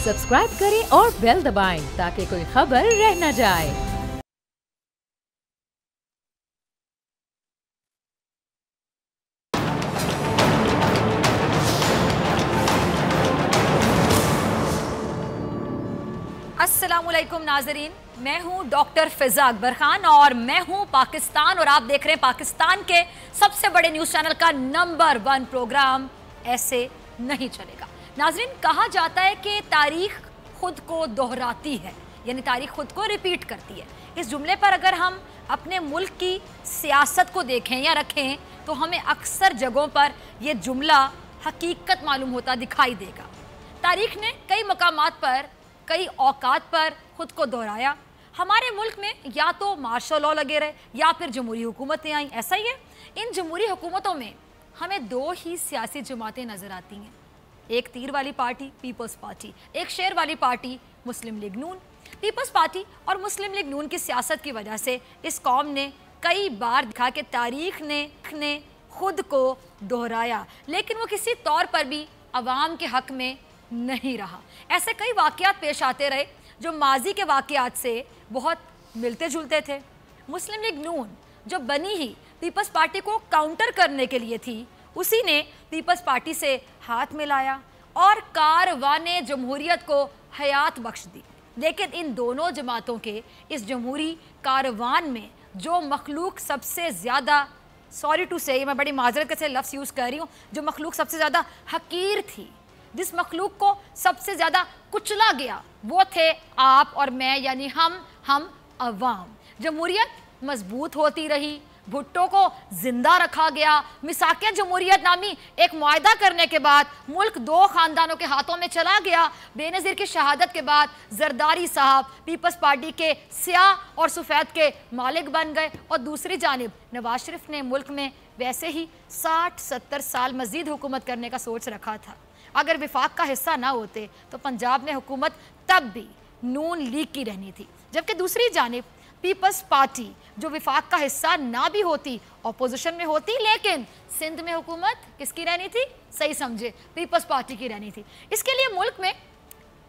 Subscribe करें और bell दबाएं ताकि कोई खबर रह न जाए। अस्सलामुअलैकुम नाजरीन, मैं हूं डॉक्टर फिजा अकबर खान और मैं हूं पाकिस्तान और आप देख रहे हैं पाकिस्तान के सबसे बड़े न्यूज़ चैनल का नंबर 1 प्रोग्राम ऐसे नहीं चलेगा। नाजरीन, कहा जाता है कि तारीख खुद को दोहराती है, यानी तारीख खुद को रिपीट करती है। इस जुमले पर अगर हम अपने मुल्क की सियासत को देखें या रखें तो हमें अक्सर जगहों पर यह जुमला हकीकत मालूम होता दिखाई देगा। तारीख ने कई मकामात पर, कई औकात पर खुद को दोहराया। हमारे मुल्क में या तो मार्शल लॉ लगे रहे या फिर जमहूरी हुकूमतें आई, ऐसा ही है। इन जमहूरी हुकूमतों में हमें 2 ही सियासी जमातें नज़र आती हैं, एक तीर वाली पार्टी पीपल्स पार्टी, एक शेर वाली पार्टी मुस्लिम लीग नून। पीपल्स पार्टी और मुस्लिम लीग नून की सियासत की वजह से इस कौम ने कई बार दिखा कि तारीख ने खुद को दोहराया, लेकिन वो किसी तौर पर भी अवाम के हक में नहीं रहा। ऐसे कई वाक़यात पेश आते रहे जो माजी के वाक़यात से बहुत मिलते जुलते थे। मुस्लिम लीग नून जो बनी ही पीपल्स पार्टी को काउंटर करने के लिए थी, उसी ने पीपल्स पार्टी से हाथ मिलाया और कारवाने जमहूरियत को हयात बख्श दी। लेकिन इन दोनों जमातों के इस जमहूरी कारवान में जो मखलूक सबसे ज़्यादा, सॉरी टू से, मैं बड़ी माजरत से लफ्ज़ यूज़ कर रही हूँ, जो मखलूक सबसे ज़्यादा हकीर थी, जिस मखलूक को सबसे ज़्यादा कुचला गया, वो थे आप और मैं, यानी हम अवाम। जमहूरियत मजबूत होती रही, भुट्टो को जिंदा रखा गया। मिसाके जमहूरियत नामी एक मुआहदा करने के बाद मुल्क 2 ख़ानदानों के हाथों में चला गया। बेनज़ीर की शहादत के बाद जरदारी साहब पीपल्स पार्टी के स्याह और सफ़ेद के मालिक बन गए और दूसरी जानिब नवाज शरीफ ने मुल्क में वैसे ही 60-70 साल मज़ीद हुकूमत करने का सोच रखा था। अगर विफाक का हिस्सा ना होते तो पंजाब में हुकूमत तब भी नून लीग की रहनी थी, जबकि दूसरी जानिब पीपल्स पार्टी जो विफाक का हिस्सा ना भी होती, अपोजिशन में होती, लेकिन सिंध में हुकूमत किसकी रहनी थी? सही समझे, पीपल्स पार्टी की रहनी थी। इसके लिए मुल्क में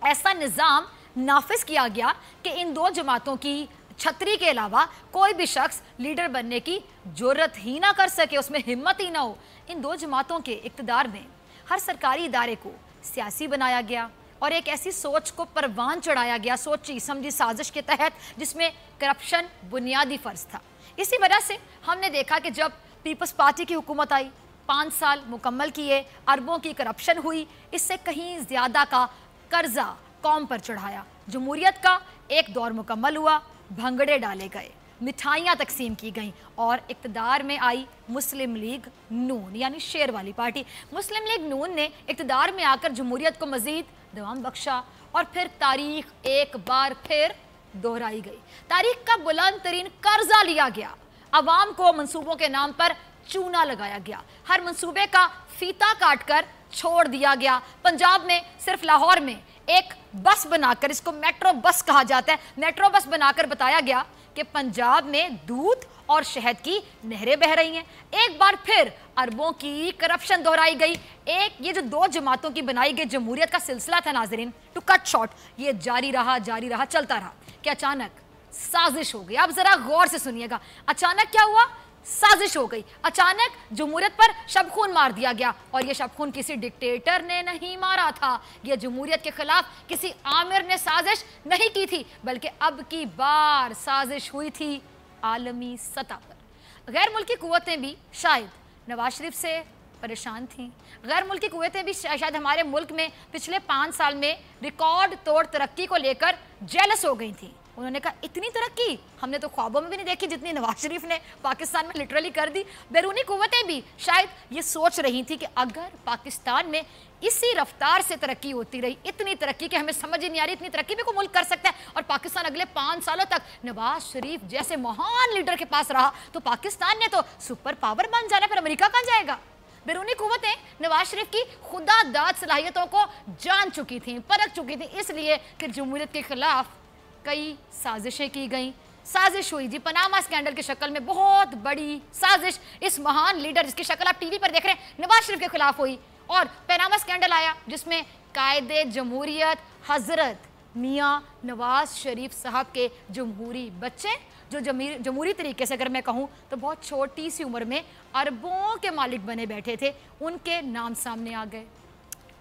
ऐसा निज़ाम नाफिज किया गया कि इन 2 जमातों की छतरी के अलावा कोई भी शख्स लीडर बनने की जुर्रत ही ना कर सके, उसमें हिम्मत ही ना हो। इन 2 जमातों के इक़्तिदार में हर सरकारी इदारे को सियासी बनाया गया और एक ऐसी सोच को परवान चढ़ाया गया, सोची समझी साजिश के तहत, जिसमें करप्शन बुनियादी फ़र्ज था। इसी वजह से हमने देखा कि जब पीपल्स पार्टी की हुकूमत आई, 5 साल मुकम्मल किए, अरबों की करप्शन हुई, इससे कहीं ज़्यादा का कर्जा कौम पर चढ़ाया। जमहूरियत का एक दौर मुकम्मल हुआ, भंगड़े डाले गए, मिठाइयाँ तकसीम की गईं और इक़्तिदार में आई मुस्लिम लीग नून, यानी शेर वाली पार्टी। मुस्लिम लीग नून ने इक़्तिदार में आकर जमहूरियत को मज़ीद दवाम बख्शा और फिर तारीख एक बार फिर दोहराई गई। तारीख का बुलंद तरीन कर्जा लिया गया, अवाम को मंसूबों के नाम पर चूना लगाया गया, हर मंसूबे का फीता काट कर छोड़ दिया गया। पंजाब में सिर्फ लाहौर में एक बस बनाकर, इसको मेट्रो बस कहा जाता है, मेट्रो बस बनाकर बताया गया कि पंजाब में दूध और शहद की नहरें बह रही हैं। एक बार फिर अरबों की करप्शन दोहराई गई। एक ये जो 2 जमातों की बनाई गई जमहूरियत का सिलसिला था नाजरीन, टू कट शॉर्ट, ये जारी रहा, चलता रहा कि अचानक साजिश हो गई। आप जरा गौर से सुनिएगा, अचानक क्या हुआ? साजिश हो गई। अचानक जमहूरियत पर शबखून मार दिया गया और ये शबखून किसी डिक्टेटर ने नहीं मारा था, ये जमहूरियत के खिलाफ किसी आमिर ने साजिश नहीं की थी, बल्कि अब की बार साजिश हुई थी आलमी सतह पर। गैर मुल्की कुव्वतें भी शायद नवाज शरीफ से परेशान थीं, गैर मुल्की कुव्वतें भी शायद हमारे मुल्क में पिछले 5 साल में रिकॉर्ड तोड़ तरक्की को लेकर जेलस हो गई थी। उन्होंने कहा, इतनी तरक्की हमने तो ख्वाबों में भी नहीं देखी जितनी नवाज शरीफ ने पाकिस्तान में लिटरली कर दी। बैरूनी कुव्वतें भी शायद ये सोच रही थी कि अगर पाकिस्तान में इसी रफ्तार से तरक्की होती रही, इतनी तरक्की कि हमें समझ ही नहीं आ रही इतनी तरक्की भी कोई मुल्क कर सकता है, और पाकिस्तान अगले 5 सालों तक नवाज शरीफ जैसे महान लीडर के पास रहा तो पाकिस्तान ने तो सुपर पावर बन जाना, फिर अमेरिका कहाँ जाएगा। बैरूनी कुव्वतें नवाज शरीफ की खुदा दाद सलाहियतों को जान चुकी थी, परख चुकी थी, इसलिए कि जमहूरियत के खिलाफ कई साजिशें की गई। साजिश हुई जी, पनामा स्कैंडल की शक्ल में बहुत बड़ी साजिश इस महान लीडर जिसकी शक्ल आप टीवी पर देख रहे हैं, नवाज शरीफ के खिलाफ हुई और पनामा स्कैंडल आया जिसमें कायदे जमहूरियत हजरत मियाँ नवाज शरीफ साहब के जमहूरी बच्चे, जो जमहूरी तरीके से अगर मैं कहूँ तो बहुत छोटी सी उम्र में अरबों के मालिक बने बैठे थे, उनके नाम सामने आ गए।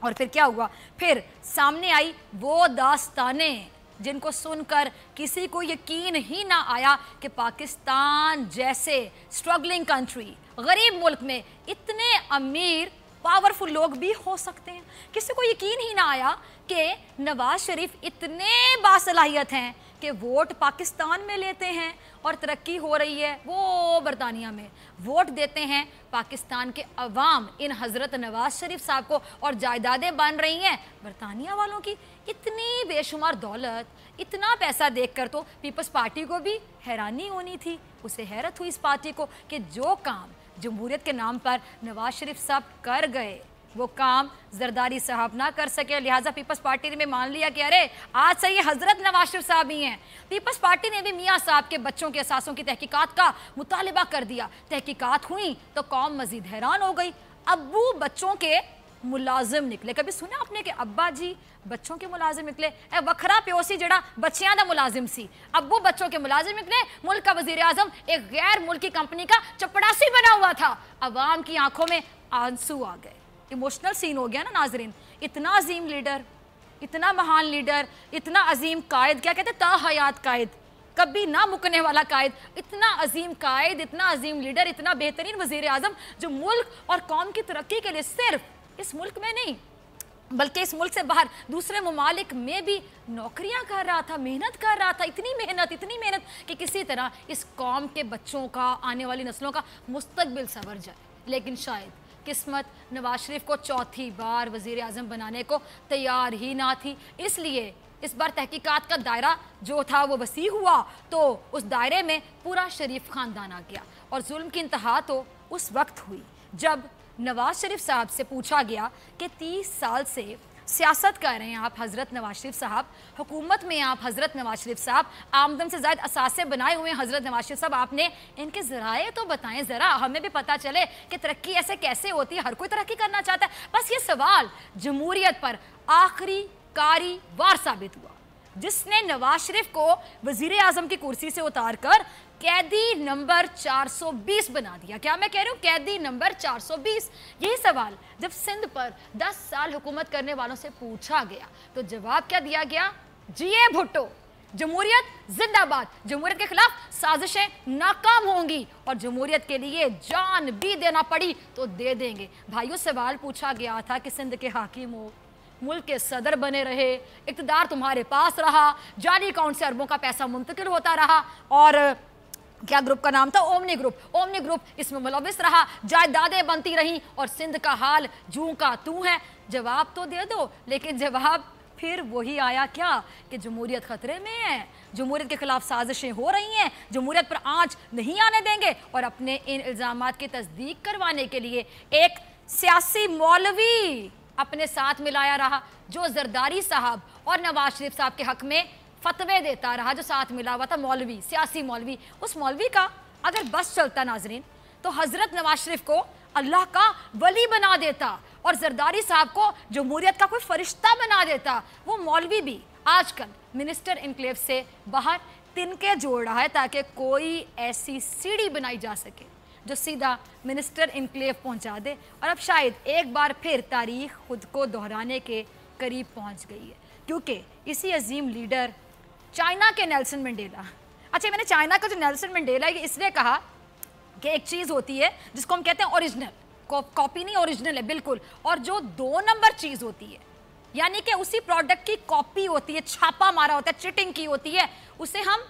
और फिर क्या हुआ, फिर सामने आई वो दास्तानें जिनको सुनकर किसी को यकीन ही ना आया कि पाकिस्तान जैसे स्ट्रगलिंग कंट्री, गरीब मुल्क में इतने अमीर पावरफुल लोग भी हो सकते हैं। किसी को यकीन ही ना आया कि नवाज शरीफ इतने बासलाहियत हैं कि वोट पाकिस्तान में लेते हैं और तरक्की हो रही है वो बरतानिया में। वोट देते हैं पाकिस्तान के अवाम इन हज़रत नवाज शरीफ साहब को और जायदादें बन रही हैं बरतानिया वालों की। इतनी बेशुमार दौलत, इतना पैसा देखकर तो पीपल्स पार्टी को भी हैरानी होनी थी। उसे हैरत हुई इस पार्टी को कि जो काम जमहूरियत के नाम पर नवाज शरीफ साहब कर गए वो काम जरदारी साहब ना कर सके। लिहाजा पीपल्स पार्टी ने मान लिया कि अरे आज से ये हजरत नवाज शरीफ साहब ही हैं। पीपल्स पार्टी ने भी मियाँ साहब के बच्चों के असासों की तहकीकात का मुतालिबा कर दिया। तहकीकात हुई तो कौम मजीद हैरान हो गई। अब्बू बच्चों के मुलाजिम निकले। कभी सुना आपने कि अब्बा जी बच्चों के मुलाजिम निकले? वखरा प्योसी जड़ा बच्चियां दा मुलाजिम सी, अब्बू बच्चों के मुलाजिम निकले। मुल्क का वजीर आजम एक गैर मुल्की कंपनी का चपड़ासी बना हुआ था। अवाम की आंखों में आंसू आ गए। इमोशनल सीन हो गया ना नाजरीन। इतना अजीम लीडर, इतना महान लीडर, इतना अजीम कायद, क्या कहते ता हयात कायद, कभी ना मुकने वाला कायद, इतना अजीम कायद, इतना अजीम लीडर, इतना बेहतरीन वजीर आजम जो मुल्क और कौम की तरक्की के लिए सिर्फ इस मुल्क में नहीं बल्कि इस मुल्क से बाहर दूसरे ममालिक में भी नौकरियां कर रहा था, मेहनत कर रहा था। इतनी मेहनत कि किसी तरह इस कौम के बच्चों का, आने वाली नस्लों का मुस्तकबिल संवर जाए। लेकिन शायद किस्मत नवाज शरीफ को चौथी बार वजीर आजम बनाने को तैयार ही ना थी। इसलिए इस बार तहकीकात का दायरा जो था वो वसी हुआ, तो उस दायरे में पूरा शरीफ खानदान आ गया। और जुल्म की इंतहा तो उस वक्त हुई जब नवाज शरीफ साहब से पूछा गया कि 30 साल से सियासत कर रहे हैं आप हज़रत नवाज शरीफ साहब, हुकूमत में आप हज़रत नवाज शरीफ साहब, आमदन से ज़ायद असासे बनाए हुए हैं हज़रत नवाज शरीफ साहब, आपने इनके ज़राए तो बताएं ज़रा, हमें भी पता चले कि तरक्की ऐसे कैसे होती है। हर कोई तरक्की करना चाहता है। बस ये सवाल जमहूरियत पर आखिरी कारी वार साबित हुआ जिसने नवाज शरीफ को वजीर आजम की कुर्सी से उतार कर कैदी नंबर 420 बना दिया। क्या मैं कह रही हूँ, कैदी नंबर 420। यही सवाल जब सिंध पर 10 साल हुकूमत करने वालों से पूछा गया तो जवाब क्या दिया गया, जिए भुट्टो, जमहूरियत जिंदाबाद, जमहूरियत के खिलाफ साजिशें नाकाम होंगी और जमहूरियत के लिए जान भी देना पड़ी तो दे देंगे। भाइयों, सवाल पूछा गया था कि सिंध के हाकिम हो, मुल्क के सदर बने रहे, इक़्तिदार तुम्हारे पास रहा, जाली अकाउंट से अरबों का पैसा मुंतकिल होता रहा और क्या ग्रुप का नाम था, ओमनी ग्रुप इसमें मुलविस रहा, जायदादें बनती रहीं और सिंध का हाल जूं का तू है। जवाब तो दे दो, लेकिन जवाब फिर वही आया क्या कि जमहूरियत खतरे में है, जमहूरियत के खिलाफ साजिशें हो रही हैं, जमहूरियत पर आंच नहीं आने देंगे। और अपने इन इल्ज़ामात की तस्दीक करवाने के लिए एक सियासी मौलवी अपने साथ मिलाया रहा जो जरदारी साहब और नवाज शरीफ साहब के हक में फतवे देता रहा, जो साथ मिला हुआ था मौलवी, सियासी मौलवी। उस मौलवी का अगर बस चलता नाजरीन तो हजरत नवाज शरीफ को अल्लाह का वली बना देता और जरदारी साहब को जमहूरियत का कोई फरिश्ता बना देता। वो मौलवी भी आजकल मिनिस्टर इनक्लेव से बाहर तिनके जोड़ रहा है ताकि कोई ऐसी सीढ़ी बनाई जा सके जो सीधा मिनिस्टर इनक्लेव पहुंचा दे। और अब शायद एक बार फिर तारीख खुद को दोहराने के करीब पहुंच गई है, क्योंकि इसी अजीम लीडर चाइना के नेल्सन मंडेला, अच्छा मैंने चाइना का जो नेल्सन मंडेला है इसलिए कहा कि एक चीज़ होती है जिसको हम कहते हैं ओरिजिनल, कॉपी नहीं, ओरिजिनल है बिल्कुल, और जो 2 नंबर चीज़ होती है यानी कि उसी प्रोडक्ट की कॉपी होती है, छापा मारा होता है, चिटिंग की होती है, उसे हम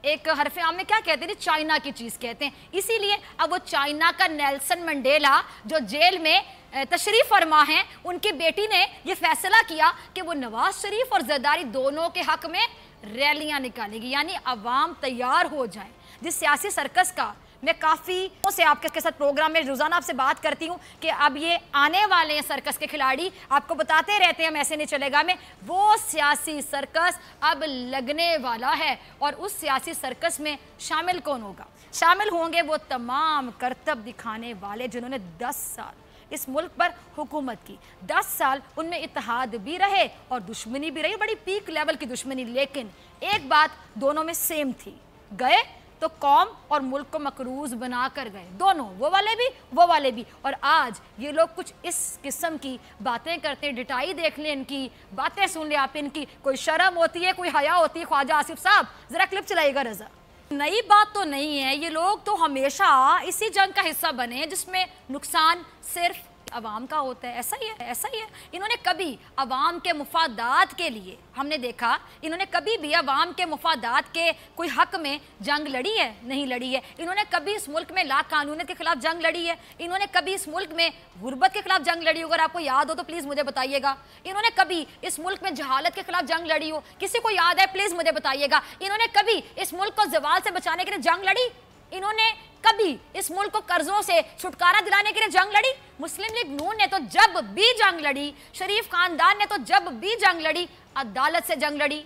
एक हरफ आम में क्या कहते हैं, चाइना की चीज़ कहते हैं। इसीलिए अब वो चाइना का नेल्सन मंडेला जो जेल में तशरीफ फरमा हैं, उनकी बेटी ने ये फैसला किया कि वो नवाज शरीफ और जरदारी दोनों के हक में रैलियां निकालेगी, यानी अवाम तैयार हो जाए। जिस सियासी सर्कस का मैं काफ़ी से आपके साथ प्रोग्राम में रोज़ाना आपसे बात करती हूँ कि अब ये आने वाले हैं सर्कस के खिलाड़ी, आपको बताते रहते हैं हम ऐसे नहीं चलेगा में, वो सियासी सर्कस अब लगने वाला है। और उस सियासी सर्कस में शामिल कौन होगा? शामिल होंगे वो तमाम करतब दिखाने वाले जिन्होंने 10 साल इस मुल्क पर हुकूमत की। 10 साल उनमें इत्तेहाद भी रहे और दुश्मनी भी रही, बड़ी पीक लेवल की दुश्मनी। लेकिन एक बात दोनों में सेम थी, गए तो कौम और मुल्क को मकरूज बना कर गए, दोनों, वो वाले भी। और आज ये लोग कुछ इस किस्म की बातें करते हैं, डिटाई देख लें इनकी, बातें सुन ले आप इनकी, कोई शर्म होती है, कोई हया होती है। ख्वाजा आसिफ साहब जरा क्लिप चलाइएगा रजा। नई बात तो नहीं है, ये लोग तो हमेशा इसी जंग का हिस्सा बने हैं जिसमें नुकसान सिर्फ अवाम का होता है। ऐसा ही है। इन्होंने कभी अवाम के मुफादात के लिए, हमने देखा, इन्होंने कभी भी अवाम के मुफादात के कोई हक में जंग लड़ी है? नहीं लड़ी है। इन्होंने कभी इस मुल्क में लाकानूनियत के खिलाफ जंग लड़ी है? इन्होंने कभी इस मुल्क में गुर्बत के खिलाफ जंग लड़ी हो? अगर आपको याद हो तो प्लीज़ मुझे बताइएगा। इन्होंने कभी इस मुल्क में जहालत के खिलाफ जंग लड़ी हो? किसी को याद है प्लीज़ मुझे बताइएगा। इन्होंने कभी इस मुल्क को जवाल से बचाने के लिए जंग लड़ी? इन्होंने कभी इस मुल्क को कर्जों से छुटकारा दिलाने के लिए जंग लड़ी? मुस्लिम लीग नून ने तो जब भी जंग लड़ी, शरीफ खानदान ने तो जब भी जंग लड़ी, अदालत से जंग लड़ी,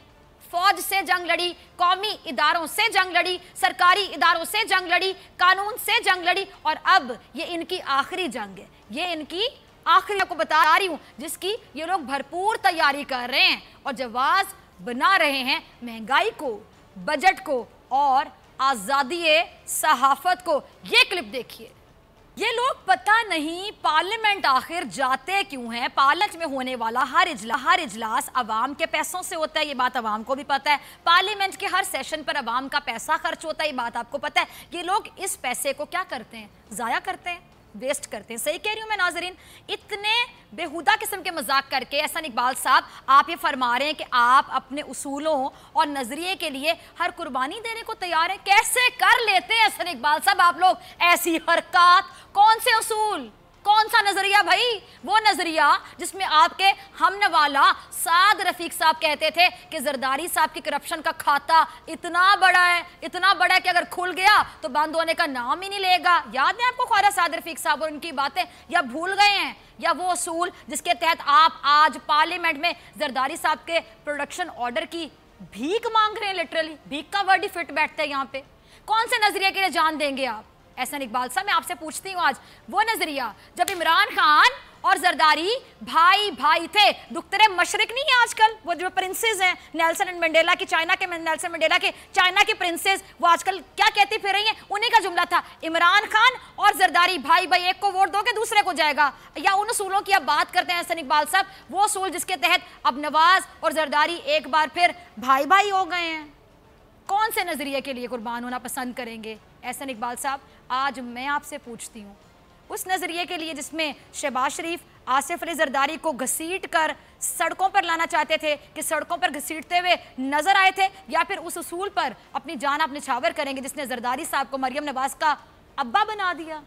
फौज से जंग लड़ी, कौमी इदारों से जंग लड़ी, सरकारी इदारों से जंग लड़ी, कानून से जंग लड़ी। और अब ये इनकी आखिरी जंग है, ये इनकी आखिरी, आपको बता रही हूं, जिसकी ये लोग भरपूर तैयारी कर रहे हैं और जवाब बना रहे हैं महंगाई को, बजट को और आजादी सहाफत को। ये क्लिप देखिए। ये लोग पता नहीं पार्लियामेंट आखिर जाते क्यों हैं। पार्लियामेंट में होने वाला हर इजलास अवाम के पैसों से होता है, ये बात अवाम को भी पता है। पार्लियामेंट के हर सेशन पर अवाम का पैसा खर्च होता है, ये बात आपको पता है। ये लोग इस पैसे को क्या करते हैं? जाया करते हैं, वेस्ट करते हैं। सही कह रही हूं मैं नाजरीन? इतने बेहुदा किस्म के मजाक करके एहसन इकबाल साहब आप ये फरमा रहे हैं कि आप अपने उसूलों और नजरिए के लिए हर कुर्बानी देने को तैयार हैं। कैसे कर लेते हैं एहसन इकबाल साहब आप लोग ऐसी हरकत? कौन से उसूल, कौन सा नजरिया भाई? वो नजरिया जिसमें आपके हमनवाला साद रफीक साहब कहते थे कि जरदारी साहब की करप्शन का खाता इतना बड़ा है कि अगर खुल गया तो बंद होने का नाम ही नहीं लेगा। याद है आपको ख्वाजा साद रफीक साहब और उनकी बातें? या भूल गए हैं? या वो उसूल जिसके तहत आप आज पार्लियामेंट में जरदारी साहब के प्रोडक्शन ऑर्डर की भीख मांग रहे हैं? लिटरली भीख का वर्ड ही फिट बैठता है यहाँ पे। कौन से नजरिए के लिए जान देंगे आप? एहसन इकबाल साहब मैं आपसे पूछती हूँ आज, वो नजरिया जब इमरान खान और जरदारी भाई थे, दुख्तरे मशरिक नहीं है आजकल, वो जो प्रिंसेस हैं नेल्सन एंड मंडेला की, चाइना के नेल्सन मंडेला के, चाइना की प्रिंसेस, वो आजकल क्या कहती फिर रही हैं? उन्हीं का जुमला था, इमरान खान और जरदारी भाई, एक को वोट दोगे दूसरे को जाएगा। या उन उसूलों की आप बात करते हैं एहसन इकबाल साहब, वो उसूल जिसके तहत अब नवाज और जरदारी एक बार फिर भाई हो गए हैं। कौन से नजरिए के लिए कुर्बान होना पसंद करेंगे एहसन इकबाल साहब? आज मैं आपसे पूछती हूँ, उस नजरिए के लिए जिसमें शहबाज शरीफ आसिफ अली जरदारी को घसीट कर सड़कों पर लाना चाहते थे, कि सड़कों पर घसीटते हुए नजर आए थे, या फिर उस उसूल पर अपनी जान आप निछावर करेंगे जिसने जरदारी साहब को मरियम नवाज का अब्बा बना दिया?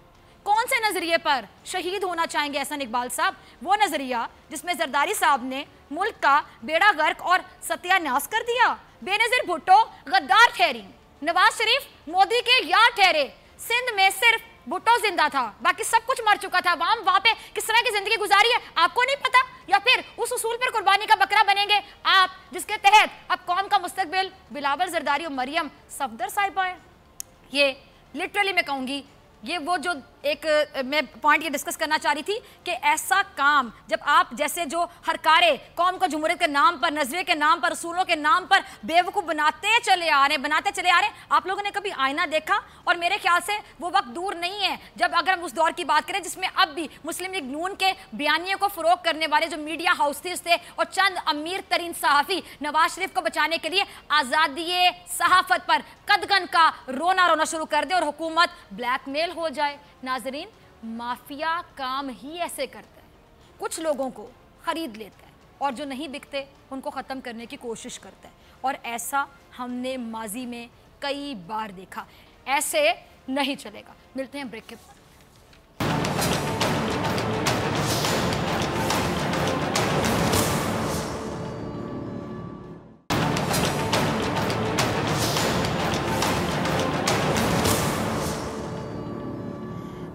कौन से नजरिए पर शहीद होना चाहेंगे एहसन इकबाल साहब? वो नजरिया जिसमें जरदारी साहब ने मुल्क का बेड़ा गर्क और सत्यानाश कर दिया, बेनजीर भुट्टो गद्दार ठहरी, नवाज शरीफ मोदी के यार ठहरे, सिंध में सिर्फ भुट्टो जिंदा था, बाकी सब कुछ मर चुका था। वहां पे किस तरह की जिंदगी गुजारी है आपको नहीं पता? या फिर उस उसूल पर कुर्बानी का बकरा बनेंगे आप जिसके तहत अब कौम का मुस्तकबिल बिलावल जरदारी और मरियम सफदर साहिबा है? ये लिटरली मैं कहूंगी, ये वो जो एक मैं पॉइंट ये डिस्कस करना चाह रही थी कि ऐसा काम जब आप जैसे जो हरकारे कौम को जमहूरियत के नाम पर, नजरिए के नाम पर, उसूलों के नाम पर बेवकूफ़ बनाते चले आ रहे हैं। आप लोगों ने कभी आईना देखा? और मेरे ख्याल से वो वक्त दूर नहीं है जब, अगर हम उस दौर की बात करें जिसमें अब भी मुस्लिम लीग नून के बयानियों को फरोग करने वाले जो मीडिया हाउसेस थे और चंद अमीर तरीन सहाफ़ी नवाज शरीफ को बचाने के लिए आज़ादी सहाफ़त पर कदगन का रोना शुरू कर दे और हुकूमत ब्लैकमेल हो जाए। नाजरीन, माफिया काम ही ऐसे करता है, कुछ लोगों को खरीद लेता है और जो नहीं बिकते उनको ख़त्म करने की कोशिश करता है। और ऐसा हमने माजी में कई बार देखा। ऐसे नहीं चलेगा। मिलते हैं ब्रेक के बाद।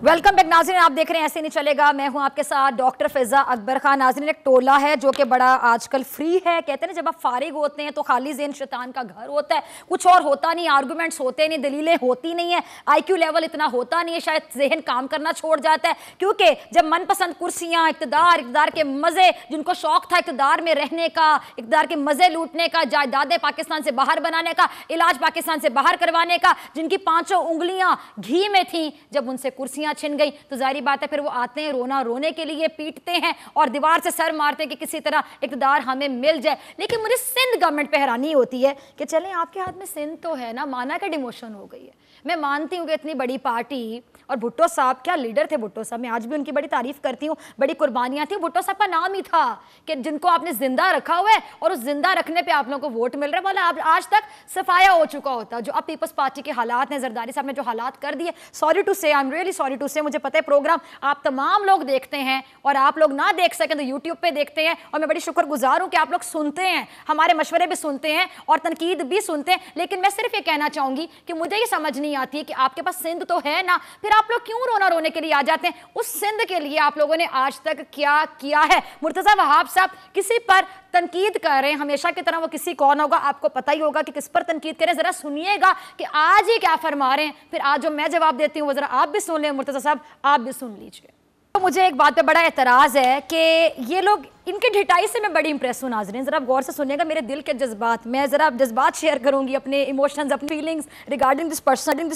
वेलकम बैक नाज़रीन, आप देख रहे हैं ऐसे नहीं चलेगा। मैं हूं आपके साथ डॉक्टर फिजा अकबर खान। नाज़रीन, एक टोला है जो कि बड़ा आजकल फ्री है। कहते हैं ना, जब आप फारिग होते हैं तो खाली ज़हन शैतान का घर होता है, कुछ और होता नहीं, आर्गूमेंट्स होते नहीं, दलीलें होती नहीं है, IQ लेवल इतना होता नहीं है, शायद जहन काम करना छोड़ जाता है। क्योंकि जब मनपसंद कुर्सियाँ, इक़्तिदार के मज़े, जिनको शौक था इक़्तिदार में रहने का, इक़्तिदार के मज़े लूटने का, जायदादें पाकिस्तान से बाहर बनाने का, इलाज पाकिस्तान से बाहर करवाने का, जिनकी 5 उंगलियाँ घी में थी, जब उनसे कुर्सियाँ छिन गई तो जाहिर बात है फिर वो आते हैं रोने के लिए, पीटते हैं और दीवार से सर मारते हैं कि किसी तरह इक़्तिदार हमें मिल जाए। लेकिन मुझे सिंध गवर्नमेंट पे हैरानी होती है कि चलें आपके हाथ में सिंध तो है ना, माना का डिमोशन हो गई है। मैं मानती हूँ कि इतनी बड़ी पार्टी, और भुट्टो साहब क्या लीडर थे भुट्टो साहब, मैं आज भी उनकी बड़ी तारीफ करती हूँ, बड़ी कुर्बानियाँ थी। भुट्टो साहब का नाम ही था कि जिनको आपने जिंदा रखा हुआ है और उस जिंदा रखने पे आप लोगों को वोट मिल रहा है। बोला आज तक सफाया हो चुका होता। जो अब पीपल्स पार्टी के हालात हैं, जरदारी साहब ने जो हालात कर दिए, sorry to say, I am really sorry to say. मुझे पता है प्रोग्राम आप तमाम लोग देखते हैं और आप लोग ना देख सकें तो यूट्यूब पे देखते हैं, और मैं बड़ी शुक्रगुजार हूँ कि आप लोग सुनते हैं, हमारे मशवरे भी सुनते हैं और तनकीद भी सुनते हैं। लेकिन मैं सिर्फ ये कहना चाहूँगी कि मुझे ये समझ नहीं आती कि आपके पास सिंध तो है ना, फिर आप लोग क्यों रोने के लिए आ जाते हैं? उस सिंध के लिए आप लोगों ने आज तक क्या किया है? मुर्तज़ा वहाब साहब किसी पर तनकीद कर रहे हैं, हमेशा की तरह वो किसी कौन होगा, आपको पता ही होगा कि किस पर तनकीद करें। जरा सुनिएगा कि आज ही क्या फरमा रहे हैं, फिर आज जो मैं जवाब देती हूँ वो जरा आप भी सुन लें। मुर्तज़ा साहब आप भी सुन लीजिए। तो मुझे एक बात पे बड़ा एतराज़ है कि ये लोग, इनकी ढिठाई से मैं बड़ी इंप्रेस हूँ। नाज़रीन ज़रा गौर से सुनिएगा मेरे दिल के जज्बात, मैं ज़रा जज्बात शेयर करूँगी, अपने इमोशंस, अपनी फीलिंग्स रिगार्डिंग दिस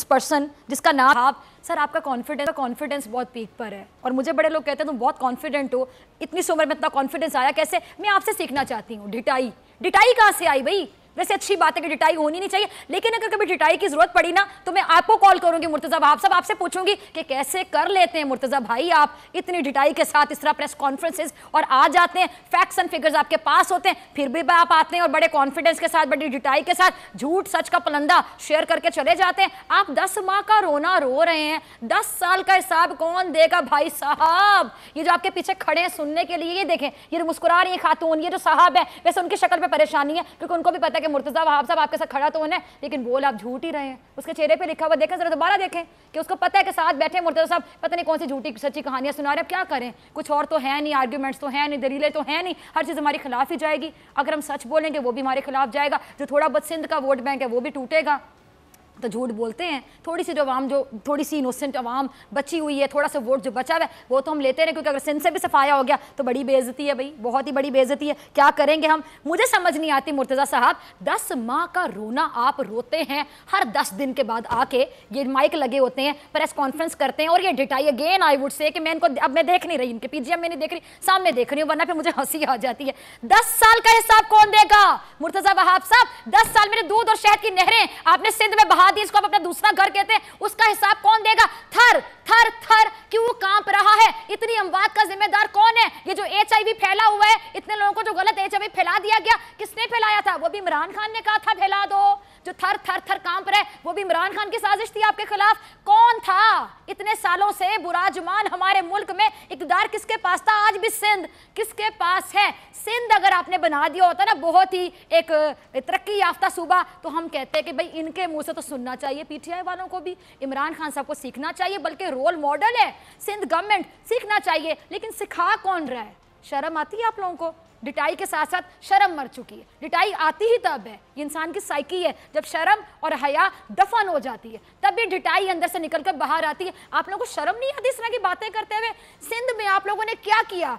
पर्सन जिसका नाम आप। सर आपका कॉन्फिडेंस बहुत पीक पर है और मुझे बड़े लोग कहते हैं तुम बहुत कॉन्फिडेंट हो, इतनी सी उम्र में इतना कॉन्फिडेंस आया कैसे? मैं आपसे सीखना चाहती हूँ। ढिठाई कहाँ से आई भाई? वैसे अच्छी बात है कि डिटाई होनी नहीं चाहिए, लेकिन अगर कभी डिटाई की जरूरत पड़ी ना तो मैं आपको कॉल करूंगी मुर्तज़ा वहाब साहब, आपसे पूछूंगी कि कैसे कर लेते हैं मुर्तज़ा भाई आप इतनी डिटाई के साथ इस तरह प्रेस कॉन्फ्रेंसेस और आ जाते हैं, फैक्ट्स एंड फिगर्स आपके पास होते हैं, फिर भी आप आते हैं और बड़े कॉन्फिडेंस के साथ, बड़ी डिटाई के साथ झूठ सच का पलंदा शेयर करके चले जाते हैं। आप 10 माह का रोना रो रहे हैं, 10 साल का हिसाब कौन देगा भाई साहब? ये जो आपके पीछे खड़े हैं सुनने के लिए, ये देखें, ये मुस्कुरा रही है खातून, ये जो साहब है, वैसे उनकी शक्ल पे परेशानी है क्योंकि उनको भी पता है कि मुर्तज़ा वहाब साहब आपके साथ खड़ा तो है, लेकिन बोल आप झूठ ही रहे हैं। उसके चेहरे पे लिखा हुआ देखें, जरा दोबारा देखें कि उसको पता है कि साथ बैठे मुर्तज़ा साहब पता नहीं कौन सी झूठी सच्ची कहानियां सुना रहे हैं। अब क्या करें, कुछ और तो है नहीं, आर्ग्यूमेंट्स तो है नहीं, दलीलें तो है नहीं, हर चीज़ हमारे खिलाफ ही जाएगी। अगर हम सच बोलेंगे वो भी हमारे खिलाफ जाएगा, जो थोड़ा बहुत सिंध का वोट बैंक है वो भी टूटेगा। तो झूठ बोलते हैं, थोड़ी सी जो आवाम, जो थोड़ी सी इनोसेंट आवाम बची हुई है, थोड़ा सा वोट जो बचा हुआ है वो तो हम लेते रहे, क्योंकि अगर सिंध से भी सफाया हो गया तो बड़ी बेइज्जती है भाई, बहुत ही बड़ी बेइज्जती है। क्या करेंगे हम? मुझे समझ नहीं आती मुर्तज़ा साहब, 10 माह का रोना आप रोते हैं, हर 10 दिन के बाद आके ये माइक लगे होते हैं, प्रेस कॉन्फ्रेंस करते हैं और ये डिटाई अगेन आई वुड से कि मैं इनको अब मैं देख नहीं रही, इनके PGM में नहीं देख रही, सामने देख रही हूँ, वरना फिर मुझे हंसी आ जाती है। 10 साल का हिसाब कौन देगा मुर्तज़ा वहाब साहब? 10 साल मेरे दूध और शहद की नहरें आपने सिंध में बहा दी, इसको आप अपना दूसरा घर कहते हैं, उसका हिसाब कौन देगा? थर थर थर क्यों कांप रहा है? इतनी अमवात का जिम्मेदार कौन है? ये जो HIV फैला हुआ है, इतने लोगों को जो गलत HIV फैला दिया गया, किसने फैलाया था? वो भी इमरान खान ने कहा था फैला दो। जो थर थर थर कांप रहे वो भी इमरान खान की साजिश थी आपके खिलाफ। कौन था इतने सालों से बुराजुमान हमारे मुल्क में? इक़्तिदार किसके पास था? आज भी सिंध किसके पास है? सिंध अगर आपने बना दिया होता ना बहुत ही एक तरक्की याफ्ता सूबा, तो हम कहते हैं कि भाई इनके मुंह से तो सुनना चाहिए, PTI वालों को भी, इमरान खान साहब को सीखना चाहिए, बल्कि रोल मॉडल है सिंध गवर्नमेंट, सीखना चाहिए। लेकिन सिखा कौन रहा है? शर्म आती है आप लोगों को? डिटाई के साथ साथ शर्म मर चुकी है। डिटाई आती ही तब है, ये इंसान की साइकी है, जब शर्म और हया दफन हो जाती है, तब भी डिटाई अंदर से निकलकर बाहर आती है। आप लोगों को शर्म नहीं आती इस तरह की बातें करते हुए? सिंध में आप लोगों ने क्या किया?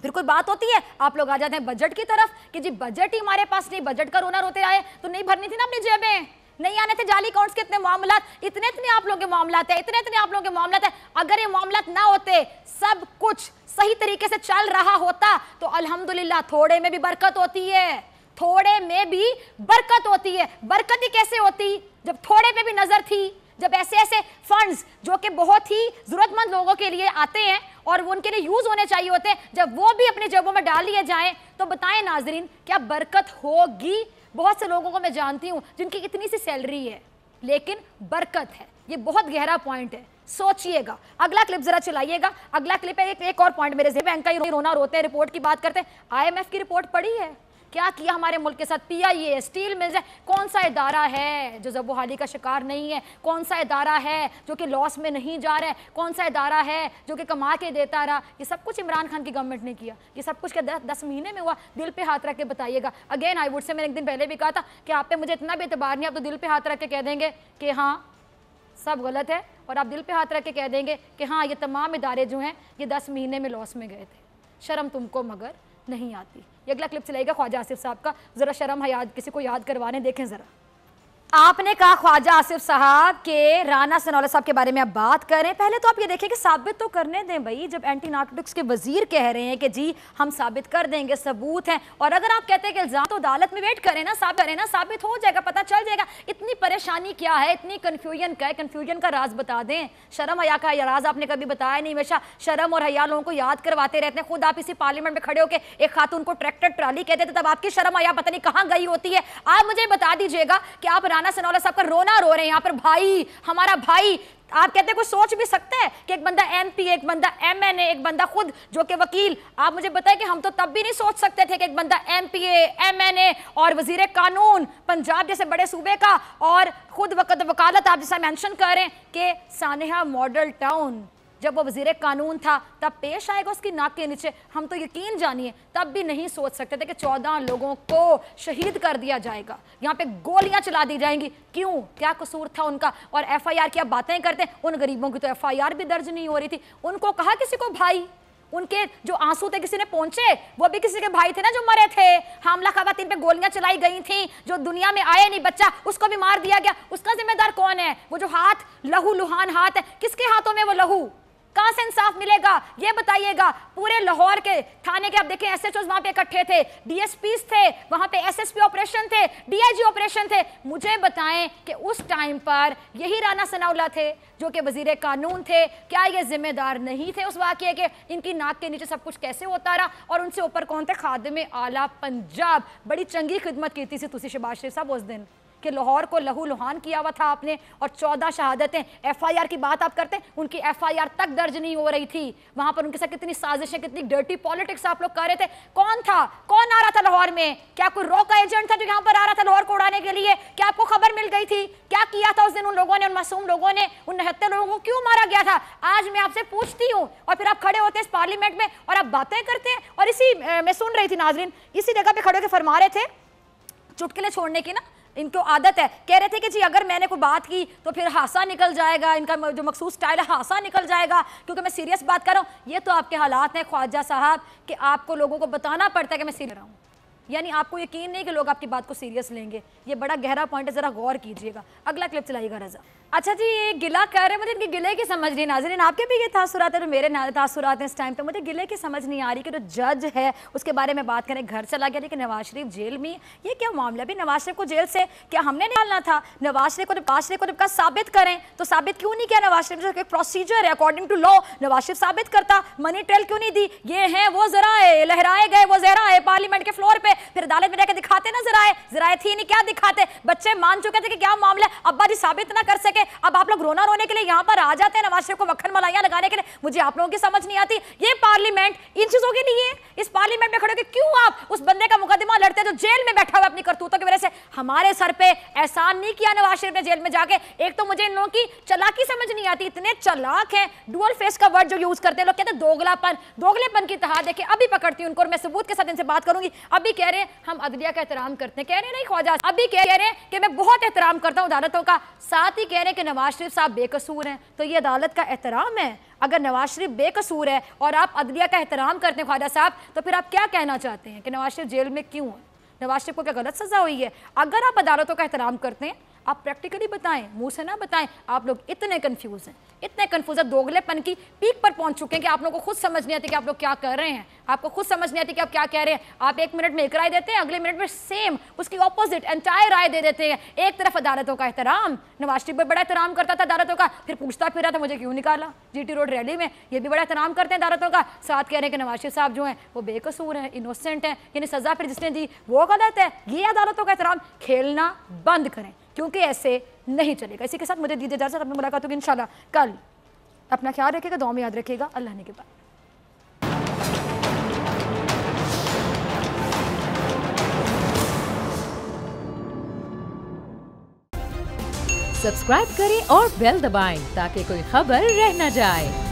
फिर कोई बात होती है आप लोग आ जाते हैं बजट की तरफ कि जी बजट ही हमारे पास नहीं, बजट का रोना रोते आए तो नहीं भरनी थी ना अपनी जेबें, नहीं आने थे जाली अकाउंट्स के इतने मामला, इतने आप लोगों के मामला है, इतने आप लोगों के मामला है। अगर ये मामला ना होते, सब कुछ सही तरीके से चल रहा होता तो अल्हम्दुलिल्लाह थोड़े में भी बरकत होती है, थोड़े में भी बरकत होती है। बरकत ही कैसे होती जब थोड़े पे भी नजर थी, जब ऐसे ऐसे फंड्स जो कि बहुत ही जरूरतमंद लोगों के लिए आते हैं और वो उनके लिए यूज होने चाहिए होते हैं, जब वो भी अपनी जेबों में डाल लिए जाएं तो बताएं नाजरीन क्या बरकत होगी? बहुत से लोगों को मैं जानती हूं जिनकी इतनी सी सैलरी है लेकिन बरकत है। ये बहुत गहरा पॉइंट है, सोचिएगा। अगला क्लिप जरा चलाइएगा। अगला क्लिप है एक और पॉइंट मेरे बैंक का ही रोना रोते हैं, रिपोर्ट की बात करते हैं। IMF की रिपोर्ट पढ़ी है क्या किया हमारे मुल्क के साथ। PIA, स्टील मिल्स, कौन सा इदारा है जो ज़बोहाली का शिकार नहीं है, कौन सा इदारा है जो कि लॉस में नहीं जा रहा है, कौन सा इदारा है जो कि कमा के देता रहा। ये सब कुछ इमरान खान की गवर्नमेंट ने किया। ये सब कुछ क्या 10 महीने में हुआ? दिल पे हाथ रख के बताइएगा। अगेन आई वुड से, मैंने एक दिन पहले भी कहा था कि आप पे मुझे इतना भी एतबार नहीं, आप तो दिल पे हाथ रख के कह देंगे कि हाँ सब गलत है, और आप दिल पे हाथ रख के कह देंगे कि हाँ ये तमाम इदारे जो हैं ये 10 महीने में लॉस में गए थे। शर्म तुमको मगर नहीं आती। ये अगला क्लिप चलाएगा ख्वाजा आसिफ साहब का, ज़रा शर्म है याद किसी को याद करवाने, देखें ज़रा। आपने कहा ख्वाजा आसिफ साहब के राना सनाउल्लाह साहब के बारे में आप बात करें, पहले तो आप ये देखें कि साबित तो करने दें भाई। जब एंटी नार्कोटिक्स के वजीर कह रहे हैं कि जी हम साबित कर देंगे, सबूत हैं, और अगर आप कहते हैं कि इल्जाम, तो अदालत में वेट करें ना, साबित हो जाएगा, पता चल जाएगा। इतनी परेशानी क्या है, इतनी कन्फ्यूजन क्या है? कन्फ्यूजन का राज बता दें। शर्म हया का राज आपने कभी बताया नहीं। हमेशा शर्म और हया लोगों को याद करवाते रहते हैं। खुद आप इसी पार्लियामेंट में खड़े होकर एक खातून को ट्रैक्टर ट्राली कहते थे, तब आपकी शर्म हया पता नहीं कहाँ गई होती है। आप मुझे बता दीजिएगा कि आप राना सनाउल्लाह साहब का रोना रो रहे हैं यहाँ पर, भाई हमारा भाई। आप कहते हैं कोई सोच भी सकता है कि एक बंदा MP, एक बंदा MNA, एक बंदा खुद जो कि वकील। आप मुझे बताएं कि हम तो तब भी नहीं सोच सकते थे कि एक बंदा MPA, MNA और वजीर कानून पंजाब जैसे बड़े सूबे का, और खुद वकालत आप जैसा मेंशन कर रहे हैं कि सानिया मॉडल टाउन जब वो वजीर कानून था तब पेश आएगा उसकी नाक के नीचे। हम तो यकीन जानिए तब भी नहीं सोच सकते थे कि 14 लोगों को शहीद कर दिया जाएगा, यहाँ पे गोलियां चला दी जाएंगी। क्यों? क्या कसूर था उनका? और FIR की आप बातें करते हैं, उन गरीबों की तो FIR भी दर्ज नहीं हो रही थी। उनको कहा किसी को भाई, उनके जो आंसू थे किसी ने पहुंचे, वो भी किसी के भाई थे ना जो मरे थे। हमला खवातीन पे गोलियां चलाई गई थी, जो दुनिया में आए नहीं बच्चा उसको भी मार दिया गया। उसका जिम्मेदार कौन है? वो जो हाथ लहू लुहान हाथ है, किसके हाथों में वो लहू? कहां से इंसाफ मिलेगा ये बताइएगा। पूरे लाहौर के थाने के आप देखें SHOs वहां पे इकट्ठे थे, DSPs थे वहां पे, SSP ऑपरेशन थे, DIG ऑपरेशन थे। मुझे बताएं कि उस टाइम पर यही राना सनाउल्लाह थे जो कि वजीर कानून थे, क्या ये जिम्मेदार नहीं थे उस वाकये के? इनकी नाक के नीचे सब कुछ कैसे होता रहा? और उनसे ऊपर कौन थे? खादिम आला पंजाब। बड़ी चंगी खिदमत की थी तुसी शहबाज शरीफ साहब उस दिन कि लाहौर को लहू लुहान किया हुआ था आपने, और 14 शहादतें। FIR की बात आप करते हैं, उनकी FIR तक दर्ज नहीं हो रही थी। वहां पर उनके साथ कितनी साजिशें, कितनी डर्टी पॉलिटिक्स आप लोग कर रहे थे। कौन था? कौन आ रहा था लाहौर में? क्या कोई रॉ का एजेंट था जो यहाँ पर आ रहा था लाहौर को उड़ाने के लिए? क्या आपको खबर मिल गई थी? क्या किया था उस दिन उन लोगों ने, उन मासूम लोगों ने? उन 79 लोगों को क्यों मारा गया था? आज मैं आपसे पूछती हूँ, और फिर आप खड़े होते हैं इस पार्लियामेंट में और आप बातें करते हैं। और इसी मैं सुन रही थी नाजरीन, इसी जगह पे खड़े होकर फरमा रहे थे, चुटकुले छोड़ने की ना इनको आदत है, कह रहे थे कि जी अगर मैंने कोई बात की तो फिर हासा निकल जाएगा, इनका जो मखसूस स्टाइल है हासा निकल जाएगा क्योंकि मैं सीरियस बात कर रहा हूँ। ये तो आपके हालात हैं ख्वाजा साहब कि आपको लोगों को बताना पड़ता है कि मैं सीरियस रहा हूँ, यानी आपको यकीन नहीं कि लोग आपकी बात को सीरियस लेंगे। ये बड़ा गहरा पॉइंट है, जरा गौर कीजिएगा। अगला क्लिप चलाइएगा रजा। अच्छा जी, ये गिला कर रहे हैं, मुझे इनके गिले की समझ नहीं। नाज़रीन आपके भी ये तासुरात है, तो मेरे तासुरात हैं इस टाइम पे। मुझे गिले की समझ नहीं आ रही कि जो जज है उसके बारे में बात करें, घर चला गया लेकिन नवाज शरीफ जेल में। ये क्या मामला? भी नवाज शरीफ को जेल से क्या हमने निकालना था? नवाज शरीफ को जब साबित करें तो साबित क्यों नहीं किया नवाज शरीफ? एक प्रोसीजर है, according to law Nawaz Sharif साबित करता। मनी ट्रेल क्यों नहीं दी? ये है वो जराए, लहराए गए वो जराए पार्लियामेंट के फ्लोर पे, फिर अदालत में जाकर दिखाते ना जराए थी नहीं, क्या दिखाते? बच्चे मान चुके थे कि क्या मामला, अब्बा जी साबित ना कर सके, अब आप लोग रोने के लिए यहाँ पर आ जाते हैं नवाज शरीफ को मक्खन मलाइयां लगाने के लिए। मुझे आप लोगों की समझ नहीं आती। ये पार्लियामेंट इन चीजों के लिए, इस पार्लियामेंट में खड़े होकर क्यों आप उस बंदे का मुकदमा लड़ते हैं जो जेल में बैठा हुआ अपनी करतूतों की वजह से? हमारे सर पे एहसान नहीं किया नवाज शरीफ ने जेल में जाके। एक तो मुझे इन लोगों की चालाकी समझ नहीं आती, इतने चालाक हैं। डुअल फेस का वर्ड जो यूज करते हैं लोग, कहते हैं दोगलापन, दोगलेपन की तहा। देखिए अभी पकड़ती हूं उनको और मैं सबूत के साथ इनसे बात करूंगी। अभी कह रहे हैं हम अदलिया का एहतराम करते हैं, कह रहे हैं नहीं ख्वाजा, अभी कह रहे हैं कि मैं बहुत एहतराम करता हूं अदालतों का, साथ ही कह रहे हैं कि नवाज शरीफ साहब बेकसूर हैं। तो ये अदालत का एहतराम है? अगर नवाज शरीफ बेकसूर है और आप अदलिया का एहतराम करते हैं ख्वाजा साहब, तो फिर आप क्या कहना चाहते हैं कि नवाज शरीफ जेल में क्यों है? नवाज शरीफ को क्या गलत सजा हुई है? अगर आप अदालतों का एहतराम करते हैं, आप प्रैक्टिकली बताएं, मुंह से ना बताएं। आप लोग इतने कंफ्यूज हैं, इतने कंफ्यूज है, दोगलेपन की पीक पर पहुंच चुके हैं कि आप लोगों को खुद समझ नहीं आती कि आप लोग क्या कर रहे हैं। आपको खुद समझ नहीं आती कि आप क्या कह रहे हैं। आप एक मिनट में एक राय देते हैं, अगले मिनट में सेम उसकी ऑपोजिट एंटायर राय दे देते हैं। एक तरफ अदालतों का एहतराम, नवाज शरीफ भी बड़ा एहतराम करता था अदालतों का, फिर पूछता फिर रहा था मुझे क्यों निकाला GT रोड रैली में। ये भी बड़ा एहतराम करते हैं अदालतों का, साथ कह रहे हैं कि नवाज शरीफ साहब जो हैं वो बेकसूर हैं, इनोसेंट हैं, यानी सजा फिर जिसने दी वो गलत है। ये अदालतों का एहतराम खेलना बंद करें क्योंकि ऐसे नहीं चलेगा। इसी के साथ मुझे दीजिए इजाज़त, अपनी मुलाकात होगी इंशाल्लाह कल। अपना ख्याल रखिएगा, दुआ में याद रखिएगा। अल्लाह ने के बाद। सब्सक्राइब करें और बेल दबाएं ताकि कोई खबर रह न जाए।